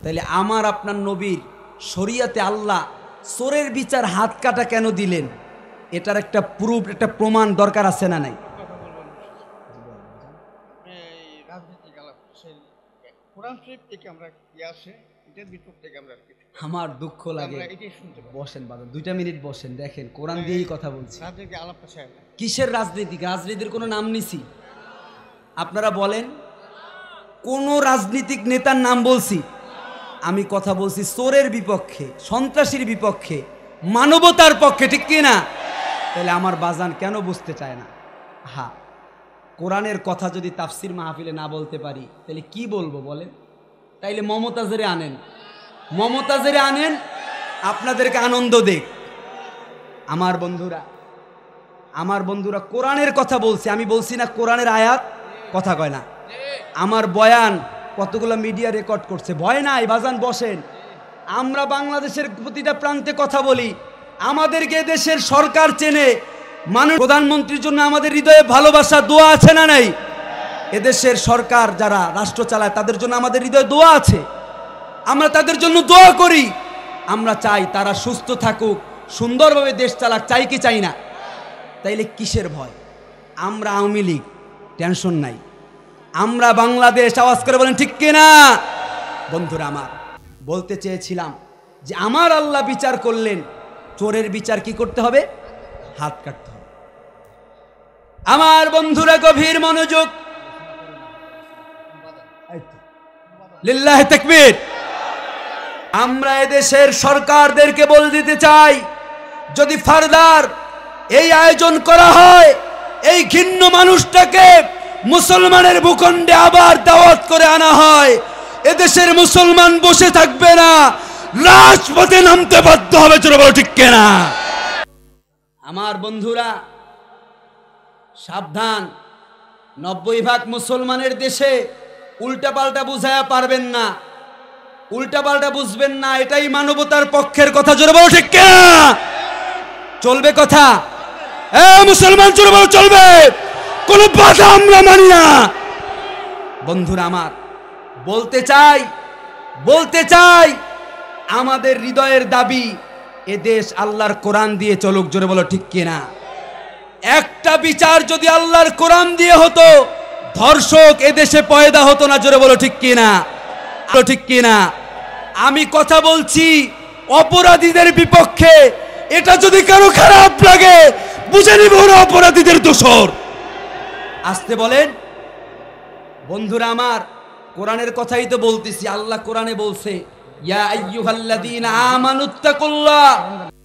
তাইলে আমার আপনার নবীর শরিয়াতে আল্লাহ চোরের বিচার হাত কাটা কেন দিলেন? এটার একটা প্রুফ, একটা প্রমাণ দরকার আছে না নাই? আমার দুঃখ লাগে। বসেন বাবা, 2 মিনিট বসেন, দেখেন কোরআন দিয়েই কথা বলছি। কিসের রাজনীতি? রাজনীতির কোনো নাম নিছি? আপনারা বলেন, কোন রাজনীতিক নেতার নাম বলছি? আমি কথা বলছি চোরের বিপক্ষে, সন্ত্রাসীর বিপক্ষে, মানবতার পক্ষে, ঠিক কি না? তাহলে আমার বাজান কেন বুঝতে চায় না? হ্যাঁ, কোরআনের কথা যদি তাফসির মাহফিলে না বলতে পারি তাহলে কি বলবো বলেন? তাইলে মমতাজেরে আনেন, মমতাজেরে আনেন, আপনাদেরকে আনন্দ দেখ। আমার বন্ধুরা কোরআনের কথা বলছি, আমি বলছি না কোরআনের আয়াত, কথা কয় না। আমার বয়ান কতগুলো মিডিয়া রেকর্ড করছে, ভয় নাই বাজান, বসেন। আমরা বাংলাদেশের প্রতিটা প্রান্তে কথা বলি, আমাদেরকে দেশের সরকার চেনে, মাননীয় প্রধানমন্ত্রীর জন্য আমাদের হৃদয়ে ভালোবাসা, দোয়া আছে না নাই? এদেশের সরকার যারা রাষ্ট্র চালায় তাদের জন্য আমাদের হৃদয়ে দোয়া আছে, আমরা তাদের জন্য দোয়া করি। আমরা চাই তারা সুস্থ থাকুক, সুন্দরভাবে দেশ চালাক, চাই কি চাই না? তাইলে কিসের ভয়? আমরা আওয়ামী লীগ, টেনশন নাই। আমরা বাংলাদেশ, আওয়াজ করে বলেন ঠিক কিনা? বন্ধুরা আমার, বলতে চেয়েছিলাম যে আমার আল্লাহ বিচার করলেন, চোরের বিচার কি করতে হবে? হাত কাটতে হবে। আমার বন্ধুরা গভীর মনোযোগ, লিল্লাহি তাকবীর। আমরা এদেশের সরকারদেরকে বলে দিতে চাই, যদি ফারদার এই আয়োজন করা হয়, এই ঘৃণ্য মানুষটাকে মুসলমানের ভূখণ্ডে আবার দাওয়াত করে আনা হয়, এদেশের মুসলমান বসে থাকবে না, রাজপথে নামতে বাধ্য হবে। চলো বলো ঠিক কিনা? আমার বন্ধুরা সাবধান, 90% মুসলমানের দেশে উল্টাপাল্টা বুঝায়া পারবেন না, উল্টাপাল্টা বুঝবেন না, এটাই মানবতার পক্ষের কথা। জোরে বলো ঠিক কিনা? চলবে কথা? মুসলমান জোরে বলো চলবে, কোন বাধা আমরা মানি না। বন্ধুরা আমার, বলতে চাই আমাদের হৃদয়ের দাবি, এ দেশ আল্লাহর কোরআন দিয়ে চলুক। জোরে বলো ঠিক কিনা? একটা বিচার যদি আল্লাহর কোরআন দিয়ে হতো, ধর্ষক এদেশে পয়দা হতো না। জোরে বলো ঠিক কিনা? ঠিক কিনা? আমি কথা বলছি অপরাধীদের বিপক্ষে। এটা যদি কারো খারাপ লাগে, বুঝে নিব ওরা অপরাধীদের দোষর। আসতে বলেন। বন্ধুরা আমার, কোরআনের কথাই তো বলতেছি। আল্লাহ কোরআনে বলছে, ইয়া আইয়ুহাল্লাযীনা আমানুত্তাকুল্লাহ।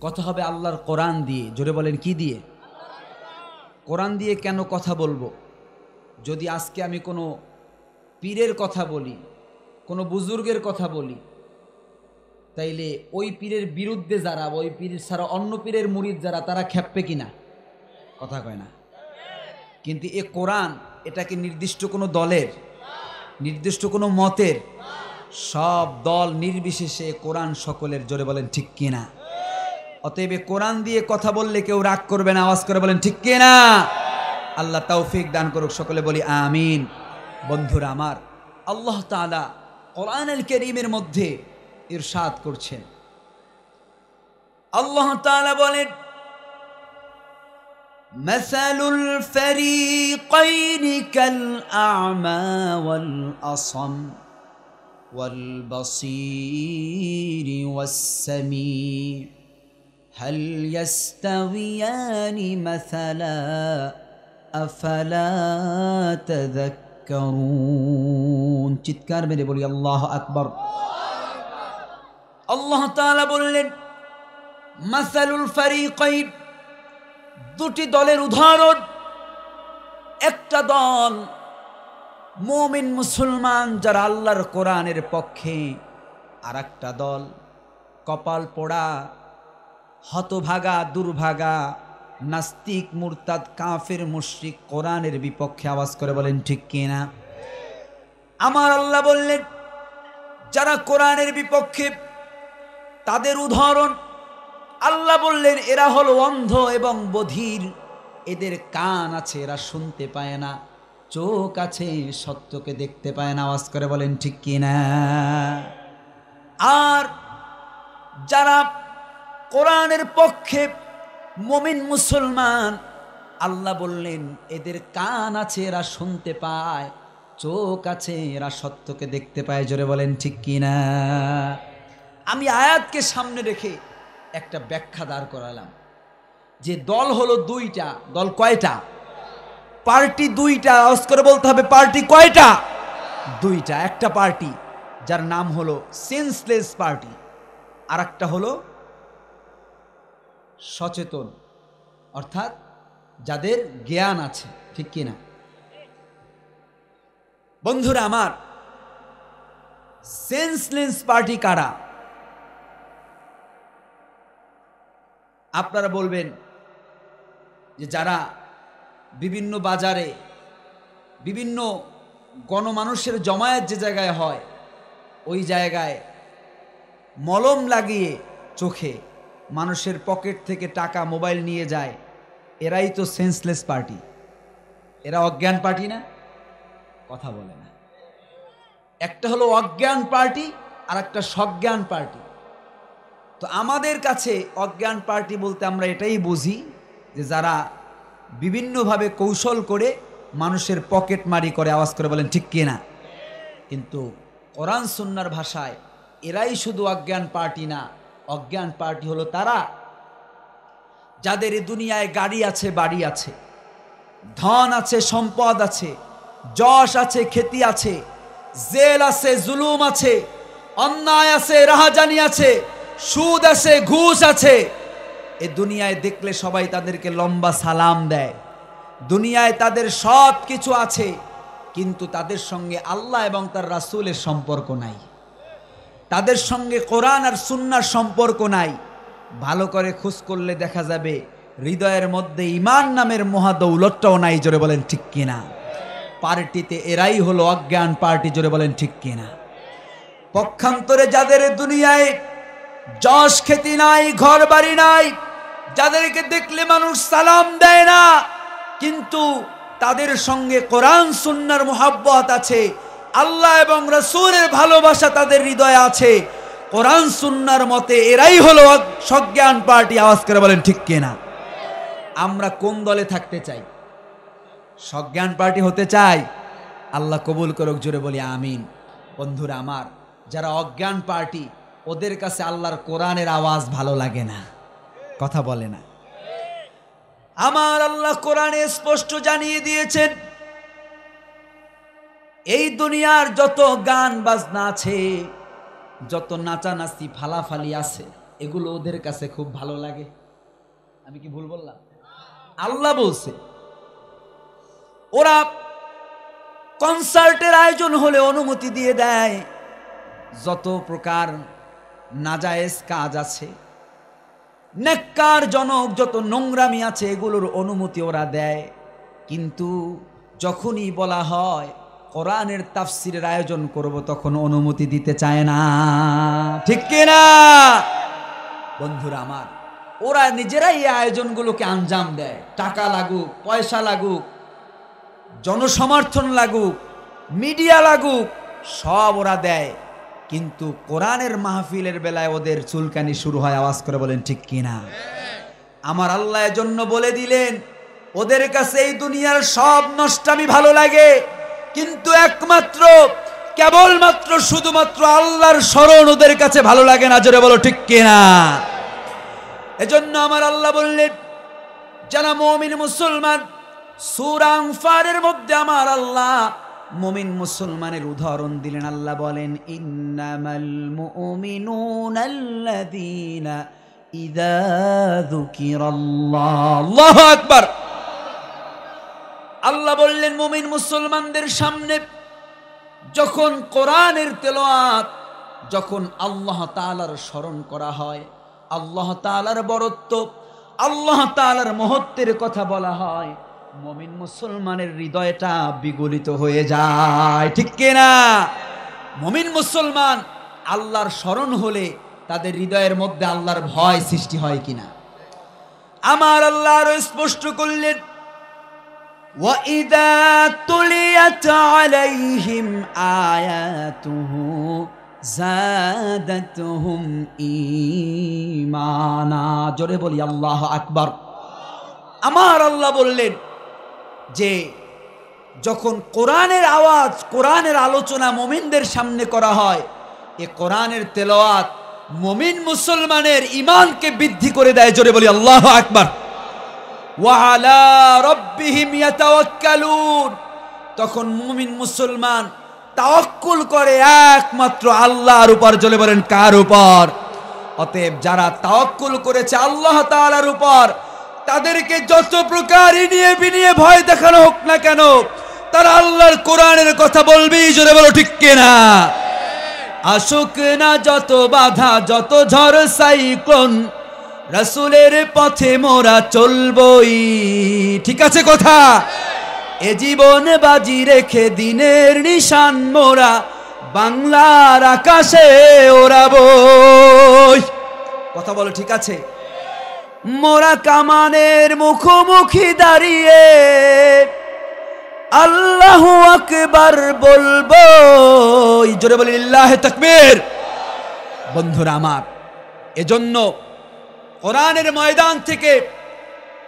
কথা হবে আল্লাহর কোরআন দিয়ে। জোরে বলেন কি দিয়ে? কোরআন দিয়ে কেন কথা বলবো? যদি আজকে আমি কোনো পীরের কথা বলি, কোনো বুজুর্গের কথা বলি, তাইলে ওই পীরের বিরুদ্ধে যারা, ওই পীর ছাড়া অন্য পীরের মুরিদ যারা, তারা খেপবে কিনা? কথা কয় না। কিন্তু এ কোরআন, এটা কি নির্দিষ্ট কোনো দলের, নির্দিষ্ট কোনো মতের? সব দল নির্বিশেষে কোরআন সকলের। জোরে বলেন ঠিক কিনা? অতএব কোরআন দিয়ে কথা বললে কেউ রাগ করবে না। আওয়াজ করে বলেন ঠিক কিনা? আল্লাহ তৌফিক দান করুক, সকলে বলি আমিন। বন্ধুরা আমার, আল্লাহ তাআলা কোরআনুল কারীমের মধ্যে ইরশাদ করছেন, আল্লাহ তাআলা বলেন, মাসালুল ফারীকাইনি কাল আ'মা ওয়াল আসম ওয়াল বাসীরি ওয়াস সামি' হাল ইয়াস্তাওয়িয়ানি মাসালা আফালা তাযাক্কারুন। চিৎকার মেরে বলি আল্লাহু আকবার। আল্লাহ তাআলা বললেন, মাসালুল ফারীকাইন, দুটি দলের উদাহরণ। একটা দল মুমিন মুসলমান যারা আল্লাহর কোরআনের পক্ষে, আর একটা দল কপাল পোড়া, হতভাগা, দুর্ভাগা, নাস্তিক, মুরতাদ, কাফের, মুশরিক, কোরআনের বিপক্ষে। আওয়াজ করে বলেন ঠিক কিনা? আমার আল্লাহ বললেন, যারা কোরআনের বিপক্ষে, তাদের উদাহরণ আল্লাহ বললেন, এরা হলো অন্ধ এবং বধির। এদের কান আছে, এরা শুনতে পায় না, চোখ আছে, সত্যকে দেখতে পায় না। আওয়াজ করে বলেন ঠিক কিনা? আর যারা কোরআনের পক্ষে মুমিন মুসলমান, আল্লাহ বললেন এদের কান আছে এরা শুনতে পায়, চোখ আছে এরা সত্যকে দেখতে পায়। জোরে বলেন ঠিক কিনা? আমি আয়াতকে সামনে রেখে একটা ব্যাখ্যা দাঁড় করালাম যে দল হলো দুইটা। দল কয়টা? পার্টি দুইটা। আওয়াজ করে বলতে হবে, পার্টি কয়টা? দুইটা। একটা পার্টি যার নাম হলো সেন্সলেস পার্টি, আর একটা হলো সচেতন, অর্থাৎ যাদের জ্ঞান আছে। ঠিক কিনা বন্ধুরা আমার? সেন্সলেস পার্টি কারা? আপনারা বলবেন যে যারা বিভিন্ন বাজারে বিভিন্ন গণমানুষের জমায়েত যে জায়গায় হয়, ওই জায়গায় মলম লাগিয়ে চোখে মানুষের পকেট থেকে টাকা মোবাইল নিয়ে যায়, এরাই তো সেন্সলেস পার্টি। এরা অজ্ঞান পার্টি না? কথা বলে না। একটা হলো অজ্ঞান পার্টি আর একটা সজ্ঞান পার্টি। তো আমাদের কাছে অজ্ঞান পার্টি বলতে আমরা এটাই বুঝি যে যারা বিভিন্নভাবে কৌশল করে মানুষের পকেট মারি করে। আওয়াজ করে বলেন ঠিক কিনা? কিন্তু কোরআন সুন্নাহর ভাষায় এরাই শুধু অজ্ঞান পার্টি না। অজ্ঞান পার্টি হলো তারা যাদের এই দুনিয়ায় গাড়ি আছে, বাড়ি আছে, ধন আছে, সম্পদ আছে, যশ আছে, খ্যাতি আছে, জেল আছে, জুলুম আছে, অন্যায় আছে, রাহাজানি আছে, সুদ আছে, ঘুষ আছে। এ দুনিয়ায় দেখলে সবাই তাদেরকে লম্বা সালাম দেয়। দুনিয়ায় তাদের সব কিছু আছে, কিন্তু তাদের সঙ্গে আল্লাহ এবং তার রাসূলের সম্পর্ক নাই। তাদের সঙ্গে কোরআন আর সুন্নাহর সম্পর্ক নাই। ভালো করে খোঁজ করলে দেখা যাবে হৃদয়ের মধ্যে ঈমান নামের মহাদৌলতটাও নাই। জোরে বলেন ঠিক কিনা? পার্টিতে এরাই হলো অজ্ঞান পার্টি। জোরে বলেন ঠিক কিনা? পক্ষান্তরে যাদের দুনিয়ায় যশ খ্যাতি নাই, ঘর বাড়ি নাই, যাদেরকে দেখলে মানুষ সালাম দেয় না, কিন্তু তাদের সঙ্গে কোরআন সুন্নাহর মুহাব্বত আছে, আল্লাহ এবং রাসূলের ভালোবাসা তাদের হৃদয়ে আছে, কোরআন সুন্নাহর মতে এরাই হলো সজ্ঞান পার্টি। আওয়াজ করে বলেন ঠিক কিনা? আমরা কোন দলে থাকতে চাই? সজ্ঞান পার্টি হতে চাই? আল্লাহ কবুল করুক। জোরে বলি আমিন। বন্ধুরা আমার, যারা অজ্ঞান পার্টি, ওদের কাছে আল্লাহর কোরআনের আওয়াজ ভালো লাগে না, কথা বলে না। আমার আল্লাহ কোরআনে স্পষ্ট জানিয়ে দিয়েছেন, এই দুনিয়ার যত গান বাজনা আছে, যত নাচানাচি ফালাফালি আছে, এগুলো ওদের কাছে খুব ভালো লাগে। আমি কি ভুল বললাম? আল্লাহ বলছে ওরা কনসার্টের আয়োজন হলে অনুমতি দিয়ে দেয়। যত প্রকার নাজায়েজ কাজ আছে, নেককার জনক যত নোংরামি আছে, এগুলোর অনুমতি ওরা দেয়। কিন্তু যখনই বলা হয় কোরআনের তাফসিরের আয়োজন করব, তখন অনুমতি দিতে চায় না। ঠিক কিনা বন্ধুরা আমার? ওরা নিজেরাই এই আয়োজনগুলোকে আঞ্জাম দেয়। টাকা লাগুক, পয়সা লাগুক, জনসমর্থন লাগুক, মিডিয়া লাগুক, সব ওরা দেয়। কিন্তু কোরআনের মাহফিলের বেলায় ওদের চুলকানি শুরু হয়। আওয়াজ করে বলেন ঠিক কিনা? আমার আল্লাহ এজন্য বলে দিলেন, ওদের কাছে এই দুনিয়ার সব নষ্টামি ভালো লাগে, কিন্তু একমাত্র কেবলমাত্র শুধুমাত্র আল্লাহর স্মরণ ওদের কাছে ভালো লাগে না। জোরে বলো ঠিক কিনা? এজন্য আমার আল্লাহ বললেন, যারা মুমিন মুসলমান, সূরা আনফালের মধ্যে আমার আল্লাহ মুমিন মুসলমানের উদাহরণ দিলেন। আল্লাহ বলেন, ইন্নামাল মুমিনুনাল্লাযীনা ইযা যুকিরাল্লাহ, আল্লাহু আকবার। আল্লাহ বললেন, মুমিন মুসলমানদের সামনে যখন কোরআনের তেলাওয়াত, যখন আল্লাহ তাআলার স্মরণ করা হয়, আল্লাহ তাআলার বরত্ব, আল্লাহ তাআলার মহত্বের কথা বলা হয়, মুমিন মুসলমানের হৃদয়টা বিগলিত হয়ে যায়। ঠিক কিনা? মুমিন মুসলমান আল্লাহর স্মরণ হলে তাদের হৃদয়ের মধ্যে আল্লাহর ভয় সৃষ্টি হয় কিনা? আমার আল্লাহ আরো স্পষ্ট করলেন, وَإِذَا تُلِيَتْ عَلَيْهِمْ آيَاتُهُ যাদাতুহুম ঈমানা। জোরে বলি আল্লাহু আকবার। আমার আল্লাহ বললেন যে যখন কোরআনের আওয়াজ, কোরআনের আলোচনা মুমিনদের সামনে করা হয়, এ কোরআনের তেলাওয়াত মুমিন মুসলমানের ঈমানকে বৃদ্ধি করে দেয়। জোরে বলি আল্লাহু আকবার। ওয়া আলা রাব্বিহিম ইয়াতাওয়াক্কালুন, তখন মুমিন মুসলমান তাওয়াক্কুল করে একমাত্র আল্লাহর উপর। জোরে বলেন কার উপর? অতএব যারা তাওয়াক্কুল করেছে আল্লাহ তাআলার উপর, তাদেরকে যত প্রকার ইনিয়ে বিনিয়ে ভয় দেখানো হোক না কেন, তারা আল্লাহর কোরআনের কথা বলবেই। জোরে বলো ঠিক কিনা? আসুক না যত বাধা, যত ঝড় সাইক্লোন, রাসূলের পথে মোরা চলবই। ঠিক আছে কথা? এ জীবন বাজি রেখে দিনের নিশান মোরা বাংলার আকাশে ওড়াবই। কথা বলো ঠিক আছে? মোরা কামানের মুখোমুখি দাঁড়িয়ে আল্লাহু আকবার বলবো। জোরে বলি লিল্লাহি তাকবীর। বন্ধুরা আমার, এজন্য কোরআনের ময়দান থেকে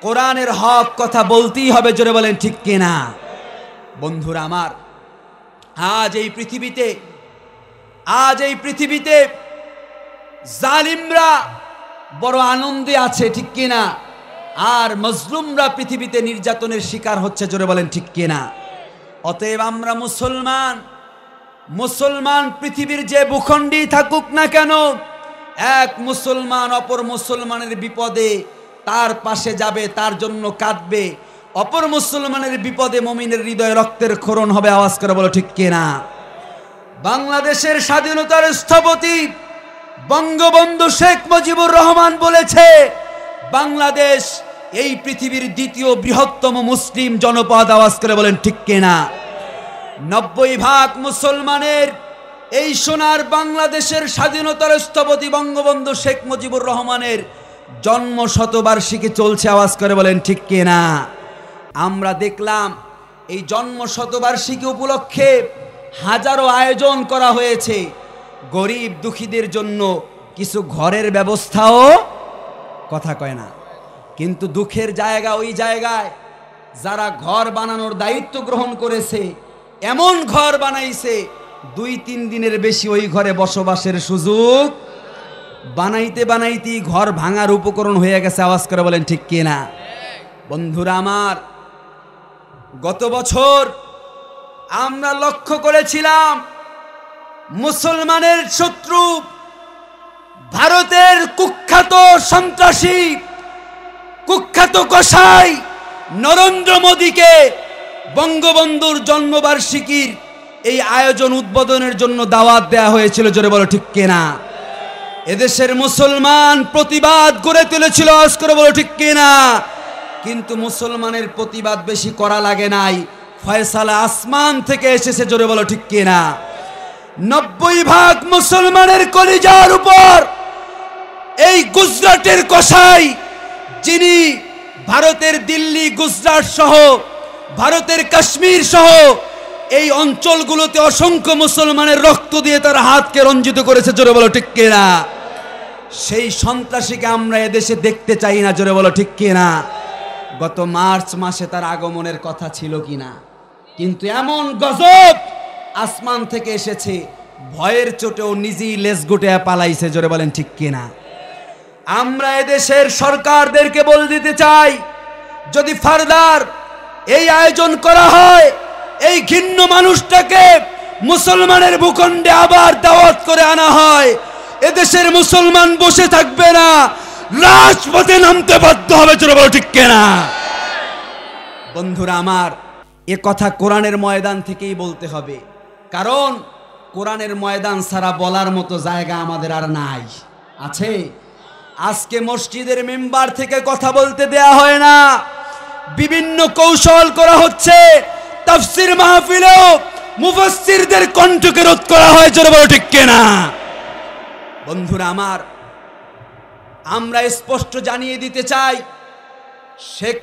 কোরআনের হক কথা বলতেই হবে। জোরে বলেন ঠিক কিনা? বন্ধুরা আমার, আজ এই পৃথিবীতে জালিমরা বড় আনন্দে আছে। ঠিক কিনা? আর মজলুমরা পৃথিবীতে নির্যাতনের শিকার হচ্ছে। জোরে বলেন ঠিক কিনা? অতএব আমরা মুসলমান পৃথিবীর যে ভূখণ্ডে থাকুক না কেন, এক মুসলমান অপর মুসলমানের বিপদে তার পাশে যাবে, তার জন্য কাঁদবে। অপর মুসলমানের বিপদে মুমিনের হৃদয়ে রক্তের ক্ষরণ হবে। আওয়াজ করে বলো ঠিক কিনা? বাংলাদেশের স্বাধীনতার স্থপতি বঙ্গবন্ধু শেখ মুজিবুর রহমান বলেছে, বাংলাদেশ এই পৃথিবীর দ্বিতীয় বৃহত্তম মুসলিম জনপদ। আওয়াজ করে বলেন ঠিক কিনা? 90% মুসলমানের এই সোনার বাংলাদেশের স্বাধীনতার স্থপতি বঙ্গবন্ধু শেখ মুজিবুর রহমানের জন্ম শতবার্ষিকী চলছে। আওয়াজ করে বলেন ঠিক কিনা? আমরা দেখলাম এই জন্ম শতবার্ষিকী উপলক্ষে হাজারো আয়োজন করা হয়েছে। গরিব দুঃখীদের জন্য কিছু ঘরের ব্যবস্থাও, কথা কয় না, কিন্তু দুঃখের জায়গা ওই জায়গায় যারা ঘর বানানোর দায়িত্ব গ্রহণ করেছে, এমন ঘর বানাইছে 2-3 দিনের বেশি ওই ঘরে বসবাসের সুযোগ বানাইতেই ঘর ভাঙার উপকরণ হয়ে গেছে। আওয়াজ করে বলেন ঠিক কিনা? বন্ধুরা আমার, গত বছর আমরা লক্ষ্য করেছিলাম মুসলমানের শত্রু ভারতের কুখ্যাত সন্ত্রাসী, কুখ্যাত কসাই নরেন্দ্র মোদীকে বঙ্গবন্ধুর জন্মবার্ষিকীর এই আয়োজন উদ্বোধনের জন্য দাওয়াত দেয়া হয়েছিল। জোরে বলো ঠিক কিনা? এদেশের মুসলমান প্রতিবাদ গড়ে তুলেছিল। আওয়াজ করে বলো ঠিক কিনা? কিন্তু মুসলমানের প্রতিবাদ বেশি করা লাগে নাই, ফয়সালা আসমান থেকে এসেছে। জোরে বলো ঠিক কিনা? 90% মুসলমানের কলিজার উপর এই গুজরাটের কসাই, যিনি ভারতের দিল্লি, গুজরাট সহ ভারতের কাশ্মীর সহ এই অঞ্চলগুলোতে অসংখ্য মুসলমানের রক্ত দিয়ে তার হাতকে রঞ্জিত করেছে। জোরে বলো ঠিক কিনা? সেই সন্ত্রাসীকে আমরা এদেশে দেখতে চাই না। জোরে বলো ঠিক কিনা? গত মার্চ মাসে তার আগমনের কথা ছিল কিনা, কিন্তু এমন গজব আসমান থেকে এসেছে, ভয়ের চোটেও নিজেই লেজ গুটে পালাইছে। জোরে বলেন ঠিক কিনা? আমরা এদেশের সরকারদেরকে বলে দিতে চাই, যদি ফার্দার এই আয়োজন করা হয়, এই ঘৃণ্য মানুষটাকে মুসলমানের ভূখণ্ডে আবার দাওয়াত করে আনা হয়, এদেশের মুসলমান বসে থাকবে না, রাজপথে নামতে বাধ্য হবে। জোরে বলো ঠিক কিনা? বন্ধুরা আমার, এ কথা কোরআনের ময়দান থেকেই বলতে হবে, কারণ কোরআনের ময়দান ছাড়া বলার মতো জায়গা আমাদের আর নাই। আছে? আজকে মসজিদের মেম্বার থেকে কথা বলতে দেয়া হয় না, বিভিন্ন কৌশল করা হচ্ছে। তাফসীর মাহফিলেও মুফাসসিরদের কণ্ঠকে রোধ করা হয়। জোরে বলো ঠিক কিনা? বন্ধুরা আমার, আমরা স্পষ্ট জানিয়ে দিতে চাই, শেখ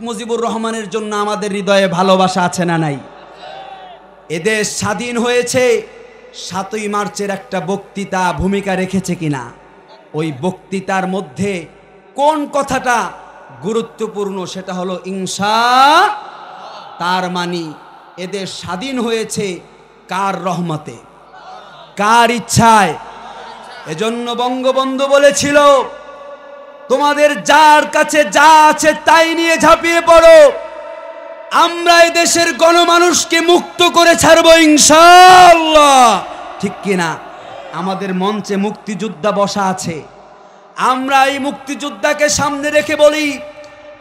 মুজিবুর রহমানের জন্য আমাদের হৃদয়ে ভালোবাসা আছে না নাই? এদেশ স্বাধীন হয়েছে 7ই মার্চের একটা বক্তৃতা ভূমিকা রেখেছে কিনা? ওই বক্তৃতার মধ্যে কোন কথাটা গুরুত্বপূর্ণ সেটা হলো ইনশাআল্লাহ। তার মানে এদের স্বাধীন হয়েছে কার রহমতে, কার ইচ্ছায়? এজন্য বঙ্গবন্ধু বলেছিল, তোমাদের যার কাছে যা আছে তাই নিয়ে ঝাঁপিয়ে পড়ো, আমরা এই দেশের গণমানুষকে মুক্ত করে ছাড়বো ইনশাআল্লাহ। ঠিক কিনা? আমাদের মঞ্চে মুক্তিযোদ্ধা বসা আছে, আমরা এই মুক্তিযোদ্ধাকে সামনে রেখে বলি,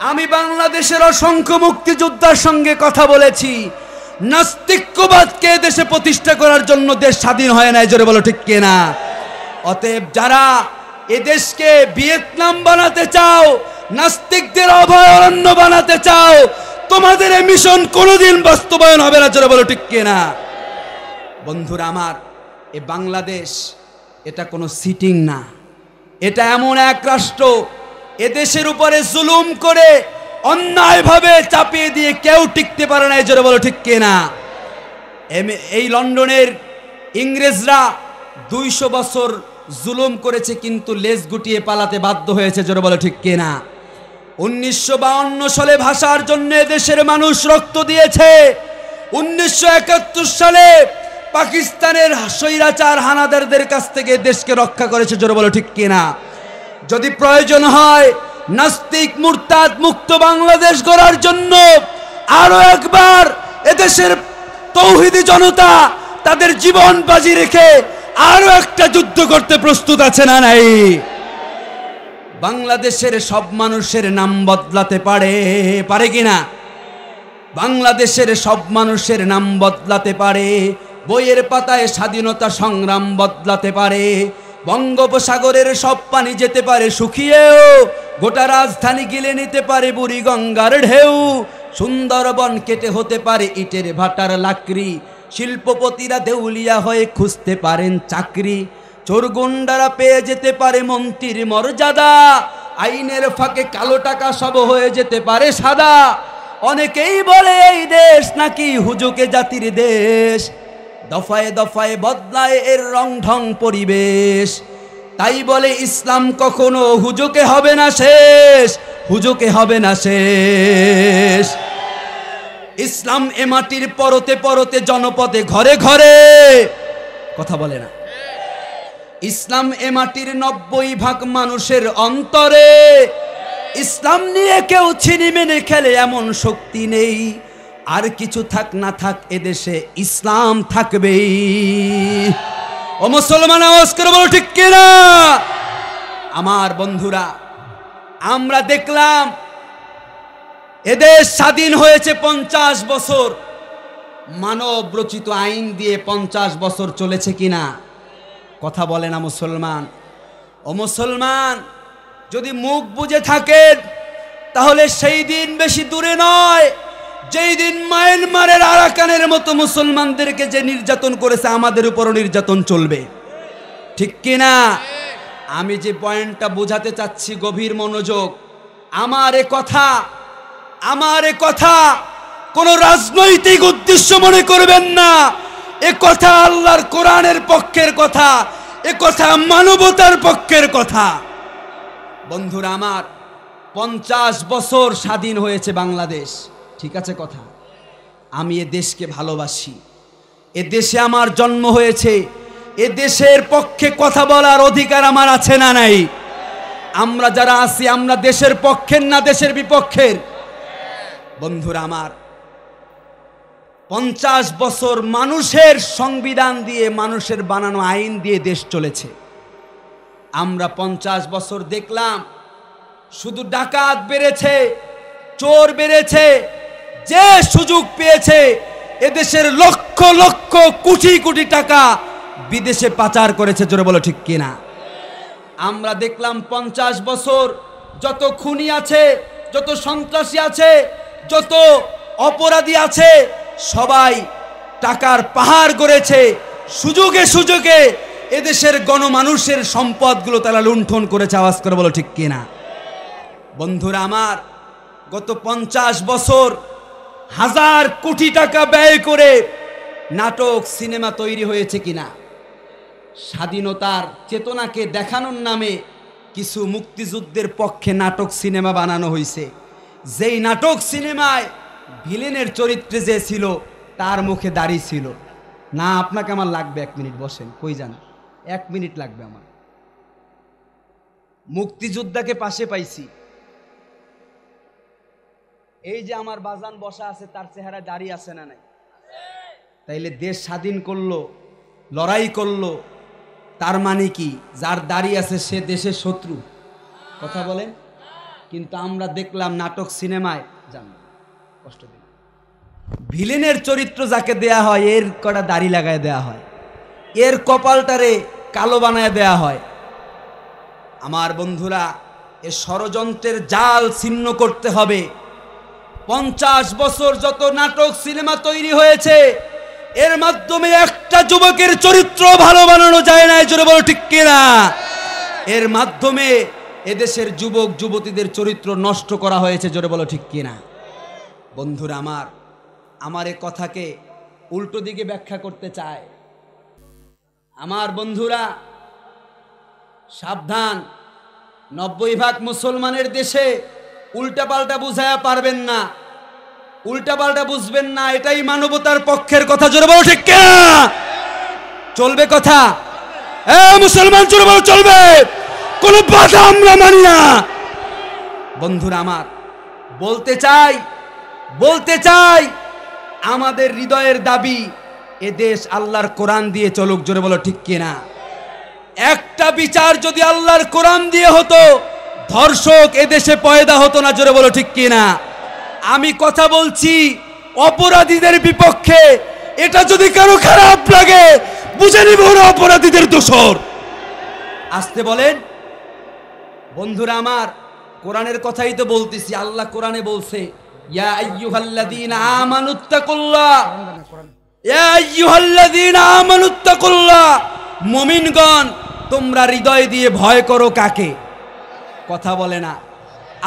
আমি বাংলাদেশের অসংখ্য মুক্তিযোদ্ধার সঙ্গে কথা বলেছি, নাস্তিক্যবাদকে দেশে প্রতিষ্ঠা করার জন্য দেশ স্বাধীন হয় না, জোরে বলো ঠিক কিনা? অতএব যারা এদেশকে ভিয়েতনাম বানাতে চাও, নাস্তিকদের অভয়ারণ্য বানাতে চাও, তোমাদের এই মিশন কোনোদিন বাস্তবায়ন হবে না, জোরে বলো ঠিক কিনা? বন্ধুরা আমার, এ বাংলাদেশ এটা কোনো সিটিং না, এটা এমন এক রাষ্ট্র, এদেশের উপরে জুলুম করে অন্যায়ভাবে চাপিয়ে দিয়ে কেউ টিকতে পারে না, জোরে বলো ঠিক কিনা? এই লন্ডনের ইংরেজরা 200 বছর জুলুম করেছে, কিন্তু লেজ গুটিয়ে পালাতে বাধ্য হয়েছে, জোরে বলো ঠিক কিনা? 1952 সালে ভাষার জন্য দেশের মানুষ রক্ত দিয়েছে। 1971 সালে পাকিস্তানের স্বৈরাচার হানাদারদের কাছ থেকে দেশকে রক্ষা করেছে, জোরে বলো ঠিক কিনা? যদি প্রয়োজন হয় নাস্তিক মুরতাদ মুক্ত বাংলাদেশ গড়ার জন্য আরো একবার এদেশের তৌহিদি জনতা তাদের জীবন বাজি রেখে আরো একটা যুদ্ধ করতে প্রস্তুত আছে না নাই? বাংলাদেশের সব মানুষের নাম বদলাতে পারে কিনা? বাংলাদেশের সব মানুষের নাম বদলাতে পারে, বইয়ের পাতায় স্বাধীনতা সংগ্রাম বদলাতে পারে, বঙ্গোপসাগরের সব পানি যেতে পারে শুকিয়েও, গোটা রাজধানী গিলে নিতে পারে বুড়ি গঙ্গার ঢেউ, সুন্দরবন কেটে হতে পারে ইটের ভাটার লাকড়ি, শিল্পপতিরা দেউলিয়া হয়ে খুঁজতে পারেন চাকরি, চোরগুন্ডারা পেয়ে যেতে পারে মন্ত্রীর মর্যাদা, আইনের ফাঁকে কালো টাকা সব হয়ে যেতে পারে সাদা। অনেকেই বলে এই দেশ নাকি হুজুকে জাতির দেশ, দফায় দফায় বদলায় এর রং ঢং পরিবেশ, তাই বলে ইসলাম কখনো হুজুকে হবে না শেষ, হুজুকে হবে না শেষ। ইসলাম এ মাটির পরতে পরতে জনপদে ঘরে ঘরে, কথা বলে না? ইসলাম এ মাটির 90% মানুষের অন্তরে, ইসলাম নিয়ে কেউ ছিনিমিনি খেলে এমন শক্তি নেই, আর কিছু থাক না থাক এদেশে ইসলাম থাকবেই। ও মুসলমান, আওয়াজ করে বলো ঠিক কিনা? আমার বন্ধুরা, আমরা দেখলাম এদেশ স্বাধীন হয়েছে 50 বছর, মানব রচিত আইন দিয়ে 50 বছর চলেছে কিনা? কথা বলে না মুসলমান? ও মুসলমান, যদি মুখ বুজে থাকেন তাহলে সেই দিন বেশি দূরে নয় যেই দিন মায়ানমারের আরাকানের মতো মুসলমানদেরকে যে নির্যাতন করেছে আমাদের উপরও নির্যাতন চলবে, ঠিক কিনা? আমি যে পয়েন্টটা বোঝাতে চাচ্ছি, গভীর মনোযোগ। আমার এ কথা কোন রাজনৈতিক উদ্দেশ্য মনে করবেন না, এ কথা আল্লাহর কোরআনের পক্ষের কথা, এ কথা মানবতার পক্ষের কথা। বন্ধুরা আমার, 50 বছর স্বাধীন হয়েছে বাংলাদেশ, ঠিক আছে কথা? আমি এ দেশকে ভালোবাসি, এ দেশে আমার জন্ম হয়েছে, এ দেশের পক্ষে কথা বলার অধিকার আমার আছে না নাই? আমরা যারা আছি, আমরা দেশের পক্ষের না দেশের বিপক্ষের? বন্ধুরা আমার, 50 বছর মানুষের সংবিধান দিয়ে, মানুষের বানানো আইন দিয়ে দেশ চলেছে। আমরা 50 বছর দেখলাম শুধু ডাকাত বেড়েছে, চোর বেড়েছে, যে সুযোগ পেয়েছে এদেশের লক্ষ লক্ষ কোটি কোটি টাকা বিদেশে পাচার করেছে, জোরে বলো ঠিক কিনা? আমরা দেখলাম 50 বছর যত খুনি আছে, যত সন্ত্রাসী আছে, যত অপরাধী আছে, সবাই টাকার পাহাড় গড়েছে, সুযোগে সুযোগে এদেশের গণমানুষের সম্পদগুলো তারা লুণ্ঠন করেছে। আওয়াজ করে বলো ঠিক কিনা? বন্ধুরা আমার, গত 50 বছর হাজার কোটি টাকা ব্যয় করে নাটক সিনেমা তৈরি হয়েছে কিনা? স্বাধীনতার চেতনাকে দেখানোর নামে কিছু মুক্তিযুদ্ধের পক্ষে নাটক সিনেমা বানানো হয়েছে। যেই নাটক সিনেমায় ভিলেনের চরিত্রে যে ছিল তার মুখে দাড়ি ছিল না। আপনাকে আমার লাগবে 1 মিনিট, বসেন, কই যান, 1 মিনিট লাগবে আমার। মুক্তিযোদ্ধাকে পাশে পাইছি, এই যে আমার বাজান বসা আছে তার চেহারা দাড়ি আছে না নাই? তাইলে দেশ স্বাধীন করলো, লড়াই করলো, তার মানে কি যার দাড়ি আছে সে দেশের শত্রু? কথা বলেন। কিন্তু আমরা দেখলাম নাটক সিনেমায় জান কষ্ট দিন ভিলেনের চরিত্র যাকে দেয়া হয় এর কটা দাড়ি লাগায় দেয়া হয়, এর কপালটারে কালো বানায় দেয়া হয়। আমার বন্ধুরা, এ ষড়যন্ত্রের জাল ছিন্ন করতে হবে। 50 বছর যত নাটক সিনেমা তৈরি হয়েছে এর মাধ্যমে একটা যুবকের চরিত্র ভালো বানানো যায় না, জোরে বলো ঠিক কিনা? এর মাধ্যমে এদেশের যুবক যুবতীদের চরিত্র নষ্ট করা হয়েছে, জোরে বলো ঠিক কিনা? বন্ধুরা আমার এই কথাকে উল্টো দিকে ব্যাখ্যা করতে চায়। আমার বন্ধুরা সাবধান, 90% মুসলমানের দেশে উল্টাপাল্টা বুঝায়া পারবেন না, উল্টাপাল্টা বুঝবেন না, এটাই মানবতার পক্ষের কথা, জোরে বলো ঠিক কিনা? চলবে কথা? মুসলমান জোরে বলো চলবে, কোনো বাধা আমরা মানি না। বন্ধুরা আমার বলতে চাই আমাদের হৃদয়ের দাবি এ দেশ আল্লাহর কোরআন দিয়ে চলুক, জোরে বলো ঠিক কিনা? একটা বিচার যদি আল্লাহর কোরআন দিয়ে হতো ধর্ষক এদেশে পয়দা হতো না, জোরে বলো ঠিক কিনা? আমি কথা বলছি অপরাধীদের বিপক্ষে। এটা যদি কারো খারাপ লাগে বুঝে নিব ওরা অপরাধীদের দোষর। আসতে বলেন। বন্ধুরা আমার, কোরআনের কথাই তো বলতেছি। আল্লাহ কোরআনে বলছে ইয়া আইয়ুহাল্লাযীনা আমানুত্তাকুল্লাহ, ইয়া আইয়ুহাল্লাযীনা আমানুত্তাকুল্লাহ, মুমিনগণ তোমরা হৃদয় দিয়ে ভয় করো কাকে? কথা বলে না।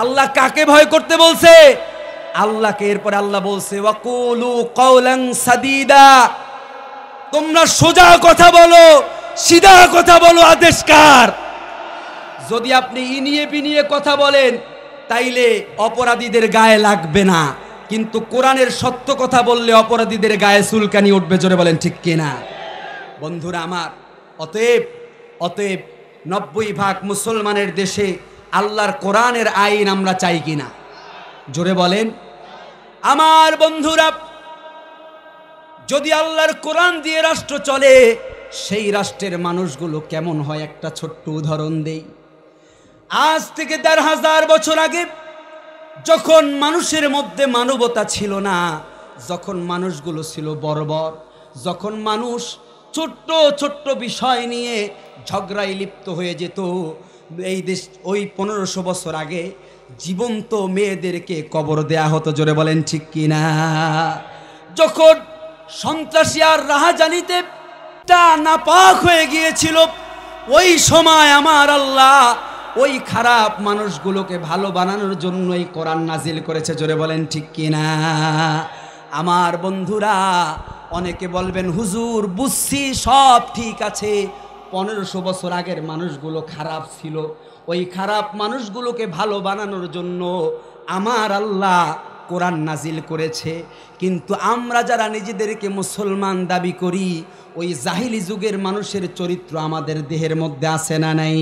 আল্লাহ কাকে ভয় করতে বলছে? আল্লাহকে। এরপরে আল্লাহ বলছে ওয়াকুলু কাওলান সাদীদা, তোমরা সোজা কথা বলো, সিধা কথা বলো। আদেশ কার? যদি আপনি ইনিয়ে বিনিয়ে কথা বলেন তাইলে অপরাধীদের গায়ে লাগবে না, কিন্তু কোরআনের সত্য কথা বললে অপরাধীদের গায়ে চুলকানি উঠবে, জোরে বলেন ঠিক কিনা? বন্ধুরা আমার, অতএব 90% মুসলমানের দেশে আল্লাহর কোরআনের আইন আমরা চাই কিনা? জোরে বলেন। আমার বন্ধুরা, যদি আল্লাহর কোরআন দিয়ে রাষ্ট্র চলে সেই রাষ্ট্রের মানুষগুলো কেমন হয় একটা ছোট্ট উদাহরণ দেই। আজ থেকে 1000 বছর আগে যখন মানুষের মধ্যে মানবতা ছিল না, যখন মানুষগুলো ছিল বর্বর, যখন মানুষ ছোট্ট ছোট্ট বিষয় নিয়ে ঝগড়ায় লিপ্ত হয়ে যেত, এই দেশ ওই 1500 বছর আগে জীবন্ত মেয়েদেরকে কবর দেয়া হতো, জোরে বলেন ঠিক কিনা? যখন সন্ত্রাসী আর রাহাজানিতে নাপাক হয়ে গিয়েছিল, ওই সময় আমার আল্লাহ ওই খারাপ মানুষগুলোকে ভালো বানানোর জন্য এই কোরআন নাজিল করেছে, জোরে বলেন ঠিক কিনা? আমার বন্ধুরা, অনেকে বলবেন হুজুর বুঝছি সব ঠিক আছে, 1500 বছর আগের মানুষগুলো খারাপ ছিল, ওই খারাপ মানুষগুলোকে ভালো বানানোর জন্য আমার আল্লাহ কোরআন নাজিল করেছে। কিন্তু আমরা যারা নিজেদেরকে মুসলমান দাবি করি, ওই জাহিলি যুগের মানুষের চরিত্র আমাদের দেহের মধ্যে আছে না নাই?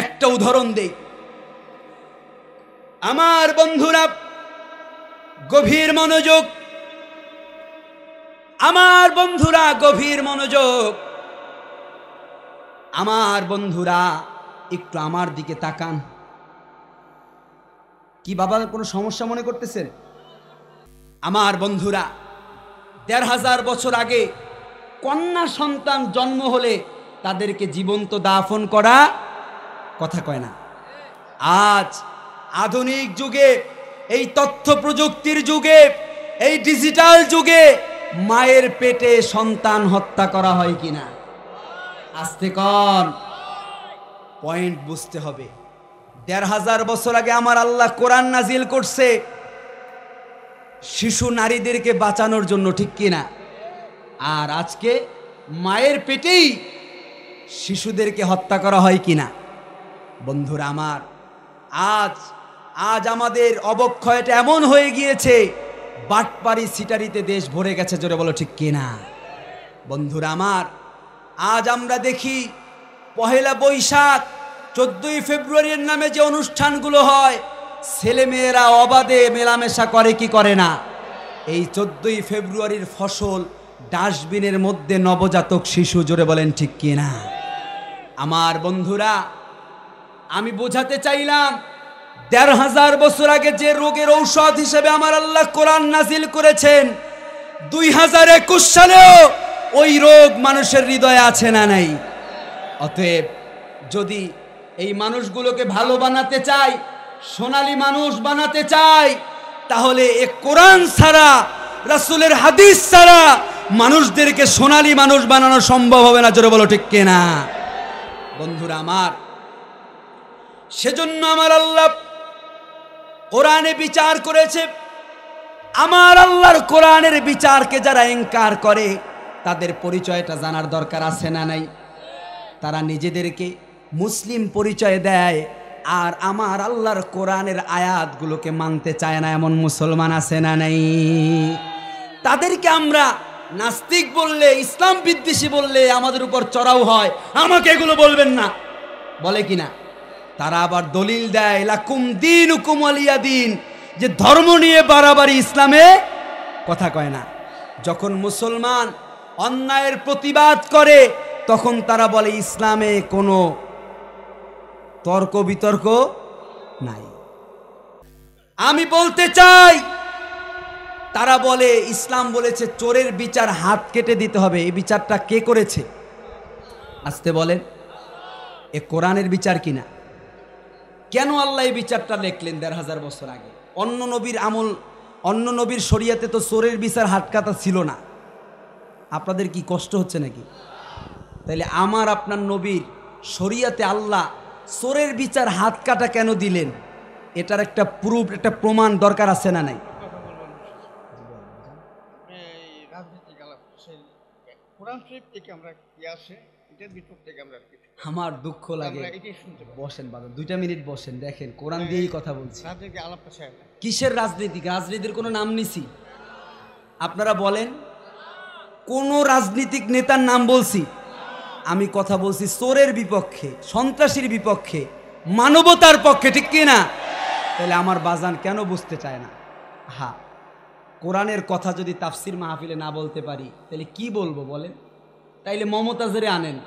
একটা উদাহরণ দেই। আমার বন্ধুরা গভীর মনোযোগ, আমার বন্ধুরা গভীর মনোযোগ, আমার বন্ধুরা একটু আমার দিকে তাকান। কি বাবা কোনো সমস্যা মনে করতেছেন? আমার বন্ধুরা 1500 বছর আগে কন্যা সন্তান জন্ম হলে তাদেরকে জীবন্ত দাফন করা, কথা কয় না। আজ আধুনিক যুগে, এই তথ্য প্রযুক্তির যুগে, এই ডিজিটাল যুগে মায়ের পেটে সন্তান হত্যা করা হয় কিনা? আস্তে কন, পয়েন্ট বুঝতে হবে। 1500 বছর আগে আমার আল্লাহ কোরআন নাজিল করছে শিশু নারীদেরকে বাঁচানোর জন্য, ঠিক কিনা? আর আজকে মায়ের পেটেই শিশুদেরকে হত্যা করা হয় কিনা? বন্ধুরা আমার, আজ আমাদের অবক্ষয়টা এমন হয়ে গিয়েছে, বাটপারি সিটারিতে দেশ ভরে গেছে, জোরে বলো ঠিক কিনা? বন্ধুরা আমার, আজ আমরা দেখি পহেলা বৈশাখ 14ই ফেব্রুয়ারির নামে যে অনুষ্ঠানগুলো হয়, ছেলে মেয়েরা অবাধে মেলামেশা করে কি করে না? এই 14ই ফেব্রুয়ারির ফসল ডাস্টবিনের মধ্যে নবজাতক শিশু, জোরে বলেন ঠিক কিনা? আমার বন্ধুরা, আমি বোঝাতে চাইলাম ১৫০০ বছর আগে যে রোগের ঔষধ হিসেবে আমার আল্লাহ কোরআন নাজিল করেছেন, ২০২১ সালেও ওই রোগ মানুষের হৃদয়ে আছে না নাই? অতএব যদি এই মানুষগুলোকে ভালো বানাতে চাই, সোনালী মানুষ বানাতে চাই, তাহলে এ কোরআন ছাড়া, রাসূলের হাদিস ছাড়া মানুষদেরকে সোনালী মানুষ বানানো সম্ভব হবে না, জোরে বলো ঠিক কিনা? বন্ধুরা আমার, সেজন্য আমার আল্লাহ কোরআনে বিচার করেছে। আমার আল্লাহর কোরআনের বিচারকে যারা ইনকার করে, তাদের পরিচয়টা জানার দরকার আছে না নাই? তারা নিজেদেরকে মুসলিম পরিচয় দেয়, আর আমার আল্লাহর কোরআনের আয়াতগুলোকে মানতে চায় না, এমন মুসলমান আছে না নাই? তাদেরকে আমরা নাস্তিক বললে, ইসলাম বিদ্বেষী বললে আমাদের উপর চড়াও হয়, আমাকে এগুলো বলবেন না বলে কিনা? তারা আবার দলিল দেয় লাকুম দীনুকুম ওয়ালিয়া দীন, যে ধর্ম নিয়ে বাড়াবাড়ি ইসলামে কথা কয় না। যখন মুসলমান অন্যায়ের প্রতিবাদ করে, তখন তারা বলে ইসলামে কোনো তর্ক বিতর্ক নাই। আমি বলতে চাই, তারা বলে ইসলাম বলেছে চোরের বিচার হাত কেটে দিতে হবে। এই বিচারটা কে করেছে? আসতে বলেন, এ কোরআনের বিচার কিনা? কেন আল্লাহ এই বিচারটা লিখলেন ১৫০০ বছর আগে? অন্য নবীর আমল, অন্য নবীর শরীয়তে তো চোরের বিচার হাত কাটা ছিল না। আপনাদের কি কষ্ট হচ্ছে নাকি? তাইলে আমার আপনার নবীর শরীয়তে আল্লাহ চোরের বিচার হাত কাটা কেন দিলেন? এটার একটা প্রুফ, একটা প্রমাণ দরকার আছে না নাই? আমার দুঃখ লাগে। বসেন বাবা, 2টা মিনিট বসেন, দেখেন কোরআন দিয়েই কথা বলছি। কিসের রাজনীতি? রাজনীতির কোনো নাম নিছি? আপনারা বলেন, কোন রাজনীতিক নেতার নাম বলছি? আমি কথা বলছি চোরের বিপক্ষে, সন্ত্রাসীর বিপক্ষে, মানবতার পক্ষে, ঠিক কি না? তাহলে আমার বাজান কেন বুঝতে চায় না? হ্যাঁ, কোরআনের কথা যদি তাফসির মাহফিলে না বলতে পারি, তাহলে কি বলবো বলেন? তাইলে মমতাজেরে আনেন,